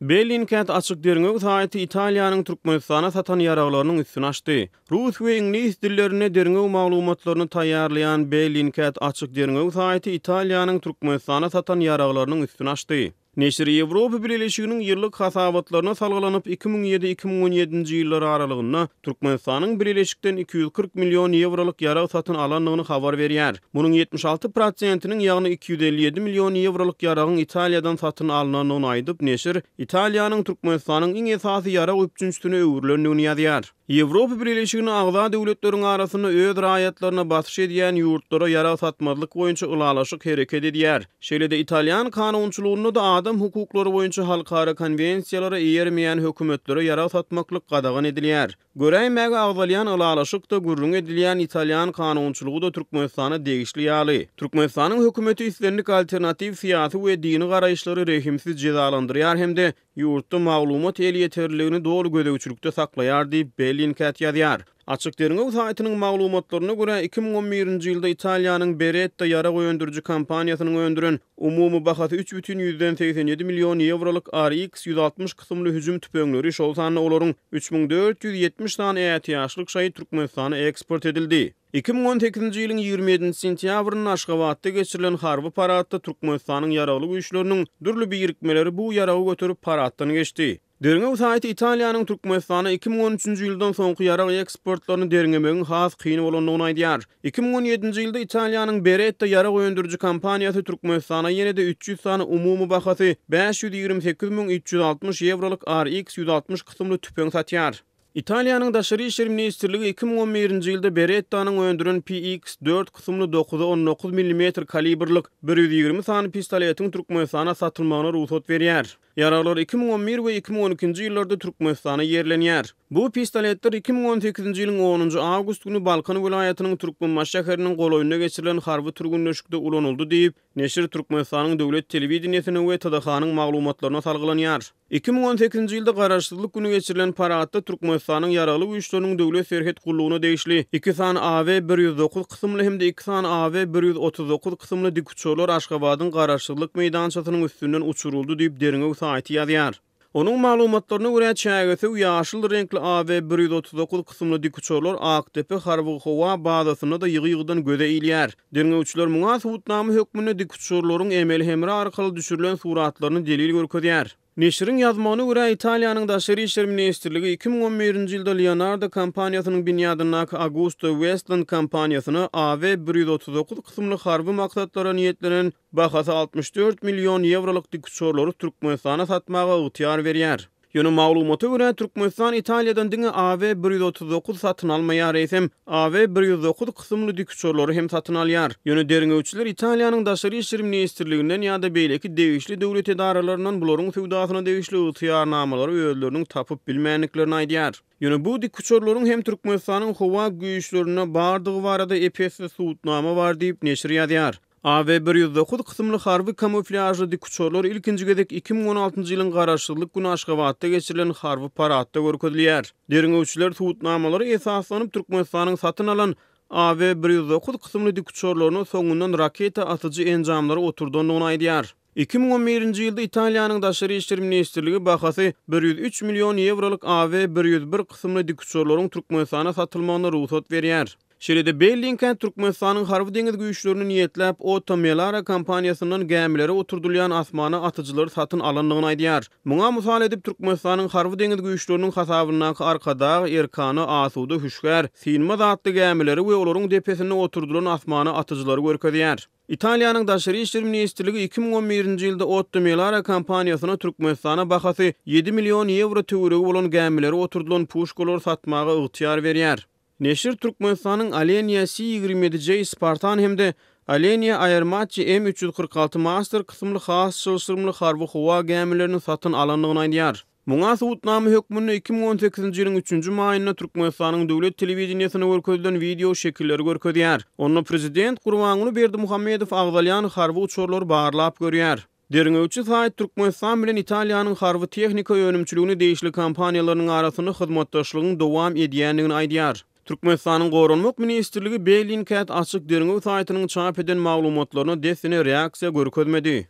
Bellingcat açyk derňek saýty Italiýanyň Türkmenistana satan ýaraglarynyň üstüne açdy. Rus we ingliz dillerine derňek maglumatlaryny taýýarlayan Bellingcat açyk derňek saýty Italiýanyň Türkmenistana satan ýaraglarynyň üstüne açdy. Neşri Ýewropa Birleşiginiň ýyllyk hasabatlaryna salgylanyp 2007-2017-nji ýyllar aralygynda Türkmenistanyň Birleşikden 240 million euroluk ýarag satyn alanlygyny habar berýär. Munyň 76%-iniň ýagny 257 million euroluk ýaragyň Italiýadan satyn alynanyny aýdyp neşir Italiýanyň Türkmenistanyň iň esasy ýarag üçinçisine öwürlendigini ýazýar. Ýewropa Birleşiginiň agza döwletleriň arasynda öz raýatlaryna basyş edýän ýurtlara ýarag satmazlyk boýunça ulalaşyk hereket edýär. Şeýle-de Italiýan kanunçylygyny da adam hukuklary boýunça halkara konwensiýalara ýermeýän hökümetlere ýarag satmaklyk gadagan edilýär. Göräýmäge agzalyan ulalaşyk da gurrun edilýän Italiýan kanunçylygy da Türkmenistana degişli ýaly. Türkmenistanyň hökümeti islenlik alternativ siýasy we dini garaýşlary rehimsiz cezalandyrýar hemde ýurtda maglumat eli ýeterliligini dogry gödäwçilikde saklaýar diýip Bellingcat ýazýar. Açyk derňek saýtynyň maglumatlaryna görä 2011-nji ýylda Italiýanyň Beretta ýarag öndürjü kompaniýasynyň öndüren umumy bahasy 3,87 million euroluk RX 160 kysymly hüjüm tüpeňleri şol sany olaryň 3470 tane ätiýaşlyk şaý Türkmenistana eksport edildi. 2018-nji ýylyň 27 sentýabryny Aşgabatda geçirilen harby paradda Türkmenistanyň ýaragly güýçleriniň dürli birikmeleri bu ýaragy götürüp paraddan geçdi. Derňek saýty Italiýanyň Türkmenistana 2013-nji ýyldan soňky ýarag eksportlaryny derňemegiň has kyn bolandygyny aýdýar. 2017-nji ýylda Italiýanyň Beretta ýarag öndürjü kompaniýasy Türkmenistana ýene-de 300 sany umumy bahasy 528.360 euroluk RX 160 kysymly tüpeň satýar. Italiýanyň Daşary işler ministrligi 2011-nji ýylda Berettanyň öndüren PX4 kysymly 9-19 mm kaliberlik 120 sany pistoletiň Türkmenistana satylmagyna ruhsat berýär. Ýaraglar 2011 we 2012-nji ýyllarda Türkmenistana ýerlenýär. Bu pistoletler 2018-nji ýylyň 10-njy awgust güni Balkan vilayatynyň Türkmenbaş şäheriniň golaýyna geçirilen harby türgünleşikde ulanyldy diýip neşir Türkmenistanyň döwlet telewizionynyň we TDH-nyň maglumatlaryna salgılanýar. 2018-nji ýylda garaşsyzlyk güni geçirilen paradda Türkmenistanyň ýaragly güýçleriniň döwlet serhet gullugyna degişli 2 sany AW109 kysymly hemde 2 sany AW139 kysymly dik uçurlar Aşgabatyň garaşsyzlyk meýdançasynyň üstünden uçuruldy diýip derňek saýty ýazýar. Onun maglumatlaryna görä çägesi ýaşyl renkli AW139 kysymly dik uçurlar Aktepe harby howa bazasyna da ýygy-ýygydan göze ilýär. Derňewçiler muňa subutnamy hökmüne dik uçurlaryň emel hemre arkaly düşürilen suratlaryny delil görkezýär. Neşriň ýazmagyna görä Italiýanyň Daşary işler ministrligi 2011-nji ýylda Leonardo kompaniýasynyň binýadyndaky Augusto Westland kompaniýasyna AW139 kysymly harby maksatlara niýetlenen bahasy 64 million euroluk dik uçurlary Türkmenistana satmaga ygtyar berýär. Ýöne maglumata görä Türkmenistan Italiýadan diňe AW139 satyn almaýar resem AW109 kysymly dik uçurlary hem satyn alýar. Ýöne derňewçiler Italiýanyň Daşary işler ministrliginden ýa-da beýleki degişli döwlet edaralarynyň bularyň sowdasyna degişli ygtyarnamalary özleriniň tapyp bilmänliklerini aýdýar. Ýöne bu dik uçurlaryň hem Türkmenistanyň howa güýçlerine bardygy barada epesli subutnama bar diýip neşir ýazýar. AW109 kysymly harby kamuflajly dik uçurlar ilkinji gezek 2016-njy ýylyň garaşsyzlyk güni Aşgabatda geçirilen harby paradda görkezilýär. Derňewçiler subutnamalary esaslanyp Türkmenistanyň satyn alan AW109 kysymly dik uçurlaryny soňundan raketa atyjy enjamlary oturdanlygyny aýdýar. 2011-nji ýylda Italiýanyň Daşary işler ministrligi bahasy 103 million euroluk AW101 kysymly dik uçurlaryň Türkmenistana satylmagyna ruhsat berýär. Şeýle-de Bellingcat Türkmenistanyň harby deňiz güýçlerini niýetlep Otomelara kompaniýasynyň gemilere oturdulýan asmana atyjylary satyn alanlygyny aýdýar. Muňa mysal edip Türkmenistanyň harby deňiz güýçleriniň hasabyna arkada Erkany, Asuda, Hüşgär, Sinma zatly gemileri we olaryň depesine oturdulan asmana atyjylary görkezýär. Italiýanyň Daşary işler ministrligi 2011-nji ýylda Otomelara kompaniýasyna Türkmenistana bahasy 7 million euro töweregi bolan gemileri oturdulan puşkalar satmaga ygtyar berýär. Neşir Türkmenistanyň Alenia C-27J Spartan hemde Alenia Aermatchi M346 Master kysymly has şylşyrmly harby howa gemilerini satyn alanlygyny aýdýar. Muňa subutnama hökmüne 2018-nji ýylyň 3-nji maýyna Türkmenistanyň döwlet telewizionyna görkezilen video şekilleri görkezýär. Onu prezident Gurbanuly Berdimuhammedow agzalyan harby uçurlary barlap görýär. Derňewçi saýt Türkmenistan bilen Italiýanyň harby tehnika ýönümçiligini degişli kompaniýalarynyň arasyny hyzmatdaşlygyň dowam edýändigini aýdýar. Türkmenistanyň Gorunmak ministrligi Bellingcat açyk derňek saýtynyň çap eden maglumatlaryna desine reaksiýa görkezmedi.